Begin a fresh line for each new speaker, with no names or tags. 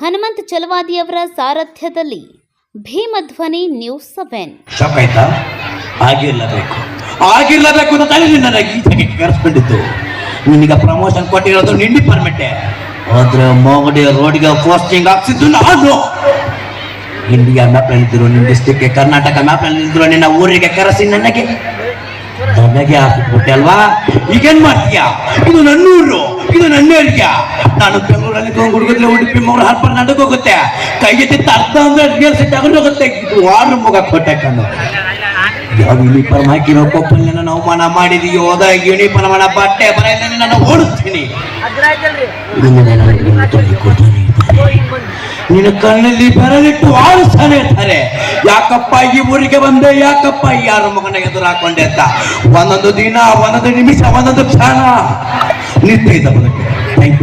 Hanumantha ಚಲವಾದಿಯವರ ಸಾರಥ್ಯದಲ್ಲಿ ಭೀಮಧ್ವನಿ news 7.
ಸಾಕಾಯ್ತಾ? ಆಗಿರ್ಲೇಬೇಕು ಅಂತ ತಲೆ ನನ್ನ ಗೀತೆಗೆ ಕರೆಸ್ಕೊಂಡಿದ್ದು. ನಿನಗೆ ಪ್ರಮೋಷನ್ ಕೊಟ್ಟಿರೋದು ನಿನ್ನ ಡಿಪಾರ್ಟ್ಮೆಂಟೇ, ಆದ್ರೆ ಮೋಗಡಿ ರೋಡ್ಗೆ ಪೋಸ್ಟಿಂಗ್ ಹಾಕ್ಸಿದ್ದು ನಾನು. ಇಂಡಿಯಾ ಮ್ಯಾಪ್ ನಿಂತಿರೋ ನಿನ್ನ ಡಿಸ್ಟಿಕ್ಗೆ, ಕರ್ನಾಟಕ ಮ್ಯಾಪ್ ನಿಂತಿರೋ ನಿನ್ನ ಊರಿಗೆ ಕರೆಸಿ ನನಗೆ ಹಾಕಿಬಿಟ್ಟೆ ಅಲ್ವಾ? ಈಗೇನ್ ಮಾಡ್ತೀಯಾ? ಇದು ನನ್ನ ಊರು, ಇದು ನನ್ನ ಏರಿಯಾ. ನಾನು ಬೆಂಗಳೂರಲ್ಲಿ ಹುಡುಗಿದ್ರೆ ಉಡುಪಿ ಮಗಳು ಹರ್ಪರ್ ನಡಕ್ ಹೋಗುತ್ತೆ, ಕೈಗೆತ್ತಿ ಅರ್ಧ ಅಂದ್ರೆ ತಗೊಂಡು ಹೋಗುತ್ತೆ. ಇದು ವಾರ ಮುಗ ಕೊಟ್ಟೆ ಕಣ್ಣು. ಯಾವ ಯೂನಿಫಾರ್ಮ್ ಹಾಕಿರೋ ಕೊಪ್ಪಲ್ಲಿ ನನ್ನ ಅವಮಾನ ಮಾಡಿದೀಯೋ, ಹೋದ ಯೂನಿಫಾರ್ಮ್ ಮಾಡ ಬಟ್ಟೆ ಬರೆಯಲ್ಲಿ ನಾನು ಓಡಿಸ್ತೀನಿ. ನಿನ್ನ ಕಣ್ಣಲ್ಲಿ ಬೆರಳಿಟ್ಟು ಆಡಿಸ್ತಾನೆ ಇರ್ತಾರೆ. ಯಾಕಪ್ಪ ಈ ಊರಿಗೆ ಬಂದೆ, ಯಾಕಪ್ಪ ಯಾರ ಮಗನ ಎದುರು ಹಾಕೊಂಡೆ ಅಂತ. ಒಂದೊಂದು ದಿನ, ಒಂದೊಂದು ನಿಮಿಷ, ಒಂದೊಂದು ಕ್ಷಣ ನಿತ್ಯ ಇದ್ದ ಬದುಕು. ಥ್ಯಾಂಕ್